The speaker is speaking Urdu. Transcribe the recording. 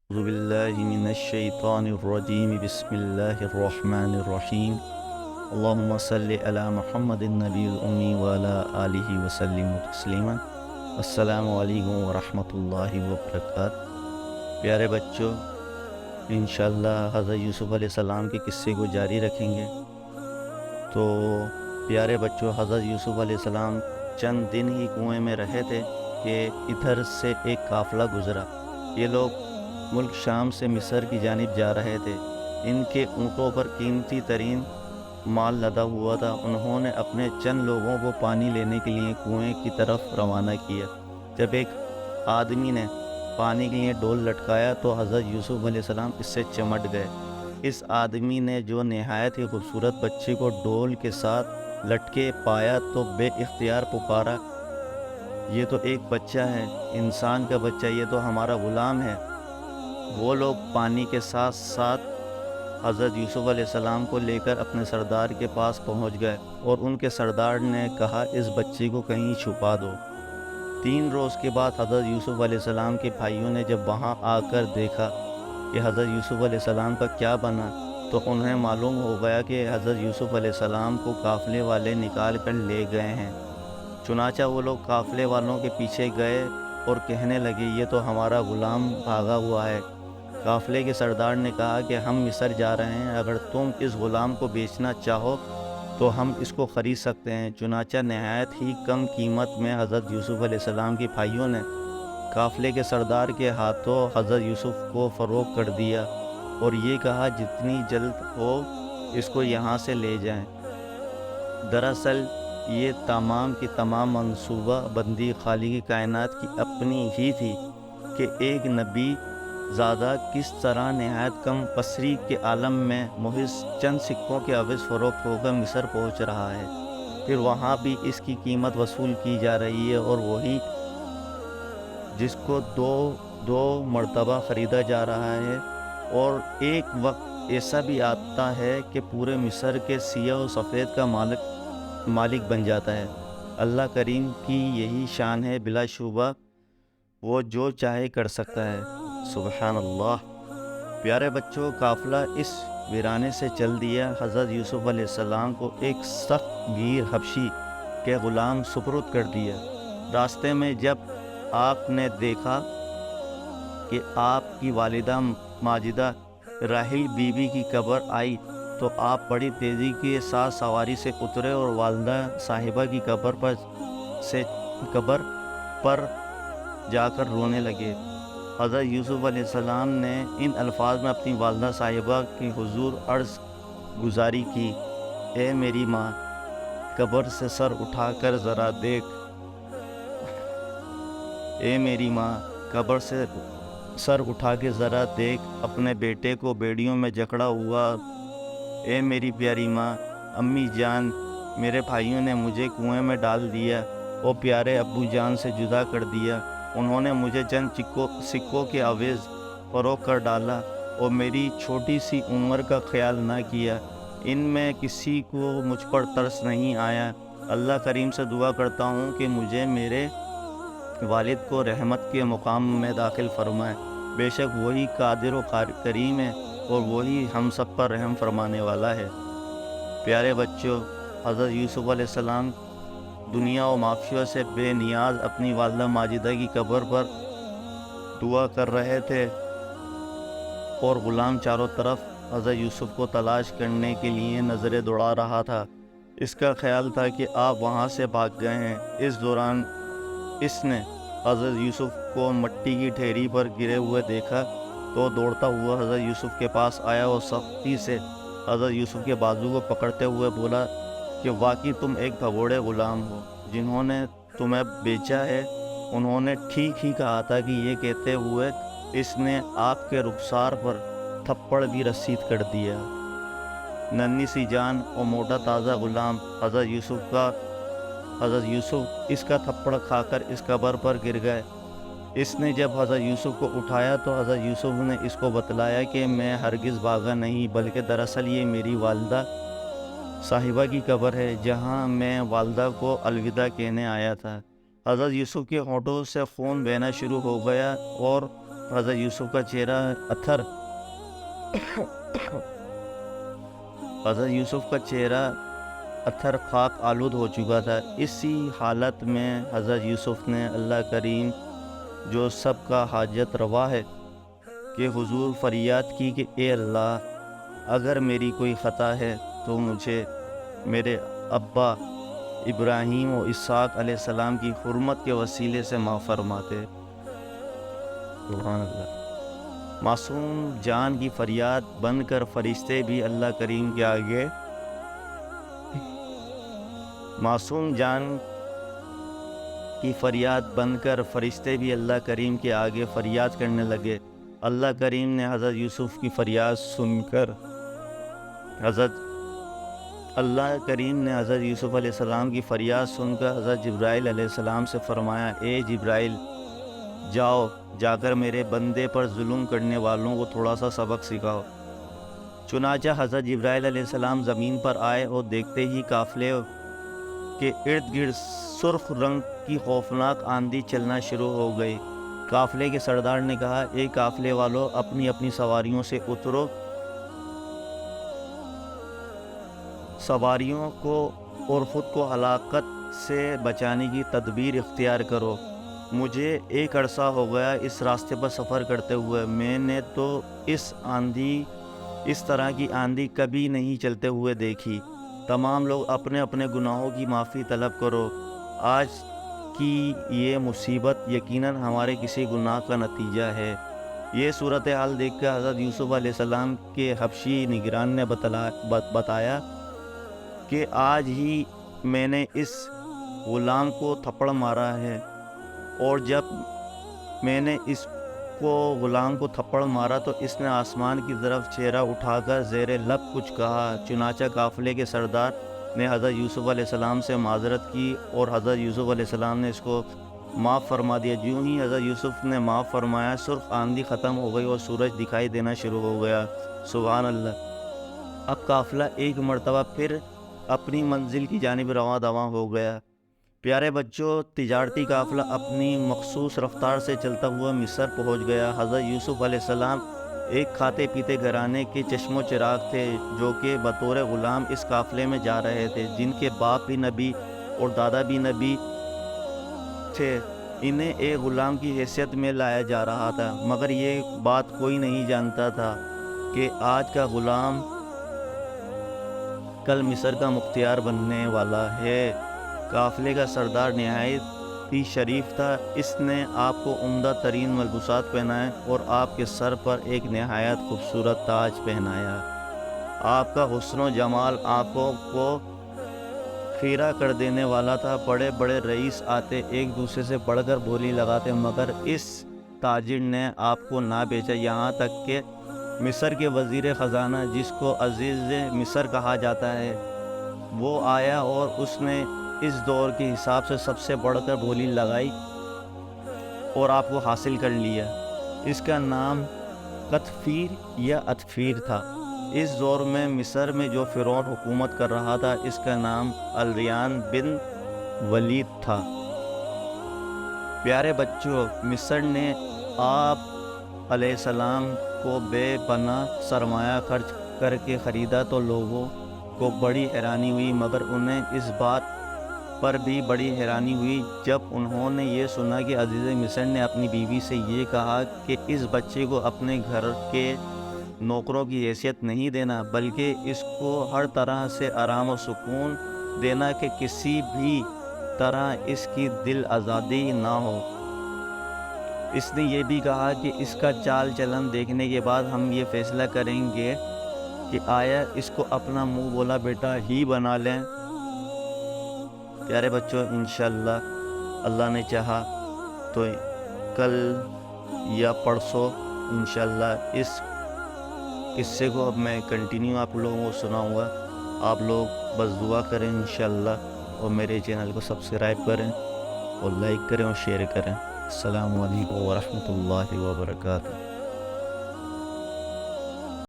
أعوذ بالله من الشيطان الرجيم بسم الله الرحمن الرحيم اللهم صل على محمد النبي الأمي وعلى آله وسلم تسلیما۔ السلام علیکم ورحمۃ اللہ وبرکاتہ۔ پیارے بچوں، انشاءاللہ حضرت یوسف علیہ السلام کے قصے کو جاری رکھیں گے۔ تو پیارے بچوں، حضرت یوسف علیہ السلام چند دن ہی کنویں میں رہے تھے کہ ادھر سے ایک قافلہ گزرا۔ یہ لوگ ملک شام سے مصر کی جانب جا رہے تھے۔ ان کے اونٹوں پر قیمتی ترین مال لدا ہوا تھا۔ انہوں نے اپنے چند لوگوں کو پانی لینے کے لیے کنویں کی طرف روانہ کیا۔ جب ایک آدمی نے پانی کے لیے ڈول لٹکایا تو حضرت یوسف علیہ السلام اس سے چمٹ گئے۔ اس آدمی نے جو نہایت ہی خوبصورت بچے کو ڈول کے ساتھ لٹکے پایا تو بے اختیار پکارا، یہ تو ایک بچہ ہے، انسان کا بچہ، یہ تو ہمارا غلام ہے۔ وہ لوگ پانی کے ساتھ ساتھ حضرت یوسف علیہ السلام کو لے کر اپنے سردار کے پاس پہنچ گئے اور ان کے سردار نے کہا اس بچے کو کہیں چھپا دو۔ 3 روز کے بعد حضرت یوسف علیہ السلام کے بھائیوں نے جب وہاں آ کر دیکھا کہ حضرت یوسف علیہ السلام کا کیا بنا تو انہیں معلوم ہو گیا کہ حضرت یوسف علیہ السلام کو قافلے والے نکال کر لے گئے ہیں۔ چنانچہ وہ لوگ قافلے والوں کے پیچھے گئے اور کہنے لگے یہ تو ہمارا غلام بھاگا ہوا ہے۔ قافلے کے سردار نے کہا کہ ہم مصر جا رہے ہیں، اگر تم اس غلام کو بیچنا چاہو تو ہم اس کو خرید سکتے ہیں۔ چنانچہ نہایت ہی کم قیمت میں حضرت یوسف علیہ السلام کے بھائیوں نے قافلے کے سردار کے ہاتھوں حضرت یوسف کو فروخت کر دیا اور یہ کہا جتنی جلد ہو اس کو یہاں سے لے جائیں۔ دراصل یہ تمام کی تمام منصوبہ بندی خالق کائنات کی اپنی ہی تھی کہ ایک نبی زادہ کس طرح نہایت کم پسری کے عالم میں محض چند سکوں کے عوض فروخت ہو کر مصر پہنچ رہا ہے، پھر وہاں بھی اس کی قیمت وصول کی جا رہی ہے، اور وہی جس کو دو مرتبہ خریدا جا رہا ہے، اور ایک وقت ایسا بھی آتا ہے کہ پورے مصر کے سیاہ و سفید کا مالک بن جاتا ہے۔ اللہ کریم کی یہی شان ہے، بلا شبہ وہ جو چاہے کر سکتا ہے۔ سبحان اللہ۔ پیارے بچوں، قافلہ اس ویرانے سے چل دیا۔ حضرت یوسف علیہ السلام کو ایک سخت گیر حبشی کے غلام سپرد کر دیا۔ راستے میں جب آپ نے دیکھا کہ آپ کی والدہ ماجدہ راحیل بی بی کی قبر آئی تو آپ بڑی تیزی کے ساتھ سواری سے اترے اور والدہ صاحبہ کی قبر پر جا کر رونے لگے۔ حضرت یوسف علیہ السلام نے ان الفاظ میں اپنی والدہ صاحبہ کی حضور عرض گزاری کی، اے میری ماں، قبر سے سر اٹھا کر ذرا دیکھ، اے میری ماں، قبر سے سر اٹھا کے ذرا دیکھ اپنے بیٹے کو بیڑیوں میں جکڑا ہوا۔ اے میری پیاری ماں، امی جان، میرے بھائیوں نے مجھے کنویں میں ڈال دیا اور پیارے ابو جان سے جدا کر دیا۔ انہوں نے مجھے چند سکوں کے عوض فروخت کر ڈالا اور میری چھوٹی سی عمر کا خیال نہ کیا۔ ان میں کسی کو مجھ پر ترس نہیں آیا۔ اللہ کریم سے دعا کرتا ہوں کہ مجھے میرے والد کو رحمت کے مقام میں داخل فرمائے۔ بے شک وہی قادر و کریم ہے اور وہی ہم سب پر رحم فرمانے والا ہے۔ پیارے بچوں، حضرت یوسف علیہ السلام دنیا و معاشیوں سے بے نیاز اپنی والدہ ماجدہ کی قبر پر دعا کر رہے تھے اور غلام چاروں طرف حضرت یوسف کو تلاش کرنے کے لیے نظریں دوڑا رہا تھا۔ اس کا خیال تھا کہ آپ وہاں سے بھاگ گئے ہیں۔ اس دوران اس نے حضرت یوسف کو مٹی کی ڈھیری پر گرے ہوئے دیکھا تو دوڑتا ہوا حضرت یوسف کے پاس آیا اور سختی سے حضرت یوسف کے بازو کو پکڑتے ہوئے بولا کہ واقعی تم ایک بھگوڑے غلام ہو، جنہوں نے تمہیں بیچا ہے انہوں نے ٹھیک ہی کہا تھا۔ کہ یہ کہتے ہوئے اس نے آپ کے رخسار پر تھپڑ بھی رسید کر دیا۔ ننھی سی جان اور موٹا تازہ غلام حضرت یوسف اس کا تھپڑ کھا کر اس قبر پر گر گئے۔ اس نے جب حضرت یوسف کو اٹھایا تو حضرت یوسف نے اس کو بتلایا کہ میں ہرگز بھاگا نہیں، بلکہ دراصل یہ میری والدہ صاحبہ کی قبر ہے جہاں میں والدہ کو الوداع کہنے آیا تھا۔ حضرت یوسف کے ہونٹوں سے خون بہنا شروع ہو گیا اور حضرت یوسف کا چہرہ اتھر خاک آلود ہو چکا تھا۔ اسی حالت میں حضرت یوسف نے اللہ کریم جو سب کا حاجت روا ہے کہ حضور فریاد کی کہ اے اللہ، اگر میری کوئی خطا ہے تو مجھے میرے ابا ابراہیم و اسحاق علیہ السلام کی حرمت کے وسیلے سے معاف فرماتے۔ سبحان اللہ۔ معصوم جان کی فریاد بن کر فرشتے بھی اللہ کریم کے آگے اللہ کریم کے آگے فریاد کرنے لگے۔ اللہ کریم نے حضرت یوسف کی فریاد سن کر حضرت جبرائیل علیہ السلام سے فرمایا، اے جبرائیل، جا کر میرے بندے پر ظلم کرنے والوں کو تھوڑا سا سبق سکھاؤ۔ چنانچہ حضرت جبرائیل علیہ السلام زمین پر آئے اور دیکھتے ہی قافلے کے ارد گرد سرخ رنگ کی خوفناک آندھی چلنا شروع ہو گئی۔ قافلے کے سردار نے کہا، اے قافلے والو، اپنی اپنی سواریوں سے اترو، سواریوں کو اور خود کو ہلاکت سے بچانے کی تدبیر اختیار کرو۔ مجھے ایک عرصہ ہو گیا اس راستے پر سفر کرتے ہوئے، میں نے تو اس طرح کی آندھی کبھی نہیں چلتے ہوئے دیکھی۔ تمام لوگ اپنے اپنے گناہوں کی معافی طلب کرو۔ آج کی یہ مصیبت یقیناً ہمارے کسی گناہ کا نتیجہ ہے۔ یہ صورتحال دیکھ کر حضرت یوسف علیہ السلام کے حبشی نگران نے بتایا کہ آج ہی میں نے اس غلام کو تھپڑ مارا ہے، اور جب میں نے غلام کو تھپڑ مارا تو اس نے آسمان کی طرف چہرہ اٹھا کر زیر لب کچھ کہا۔ چنانچہ قافلے کے سردار نے حضرت یوسف علیہ السلام سے معذرت کی اور حضرت یوسف علیہ السلام نے اس کو معاف فرما دیا۔ جو ہی حضرت یوسف نے معاف فرمایا، سرخ آندھی ختم ہو گئی اور سورج دکھائی دینا شروع ہو گیا۔ سبحان اللہ۔ اب قافلہ ایک مرتبہ پھر اپنی منزل کی جانب رواں دواں ہو گیا۔ پیارے بچوں، تجارتی قافلہ اپنی مخصوص رفتار سے چلتا ہوا مصر پہنچ گیا۔ حضرت یوسف علیہ السلام ایک کھاتے پیتے گھرانے کے چشم و چراغ تھے، جو کہ بطور غلام اس قافلے میں جا رہے تھے، جن کے باپ بھی نبی اور دادا بھی نبی تھے۔ انہیں ایک غلام کی حیثیت میں لایا جا رہا تھا، مگر یہ بات کوئی نہیں جانتا تھا کہ آج کا غلام کل مصر کا مختار بننے والا ہے۔ قافلے کا سردار نہایت ہی شریف تھا۔ اس نے آپ کو عمدہ ترین ملبوسات پہنائے اور آپ کے سر پر ایک نہایت خوبصورت تاج پہنایا۔ آپ کا حسن و جمال آنکھوں کو خیرہ کر دینے والا تھا۔ بڑے بڑے رئیس آتے ایک دوسرے سے بڑھ کر بولی لگاتے، مگر اس تاجر نے آپ کو نہ بیچا۔ یہاں تک کہ مصر کے وزیر خزانہ، جس کو عزیز مصر کہا جاتا ہے، وہ آیا اور اس نے اس دور کے حساب سے سب سے بڑھ کر بولی لگائی اور آپ کو حاصل کر لیا۔ اس کا نام قطفیر یا اطفیر تھا۔ اس دور میں مصر میں جو فرعون حکومت کر رہا تھا، اس کا نام الریان بن ولید تھا۔ پیارے بچوں، مصر نے آپ علیہ السلام کو بے پناہ سرمایہ خرچ کر کے خریدا تو لوگوں کو بڑی حیرانی ہوئی، مگر انہیں اس بات پر بھی بڑی حیرانی ہوئی جب انہوں نے یہ سنا کہ عزیز مصر نے اپنی بیوی سے یہ کہا کہ اس بچے کو اپنے گھر کے نوکروں کی حیثیت نہیں دینا، بلکہ اس کو ہر طرح سے آرام و سکون دینا کہ کسی بھی طرح اس کی دل آزادی نہ ہو۔ اس نے یہ بھی کہا کہ اس کا چال چلن دیکھنے کے بعد ہم یہ فیصلہ کریں گے کہ آیا اس کو اپنا منہ بولا بیٹا ہی بنا لیں۔ پیارے بچوں، انشاءاللہ اللہ نے چاہا تو کل یا پرسوں انشاءاللہ اس قصے کو اب میں کنٹینیو آپ لوگوں کو سناؤں گا۔ آپ لوگ بس دعا کریں انشاءاللہ، اور میرے چینل کو سبسکرائب کریں اور لائک کریں اور شیئر کریں۔ السلام علیکم ورحمۃ اللہ وبرکاتہ۔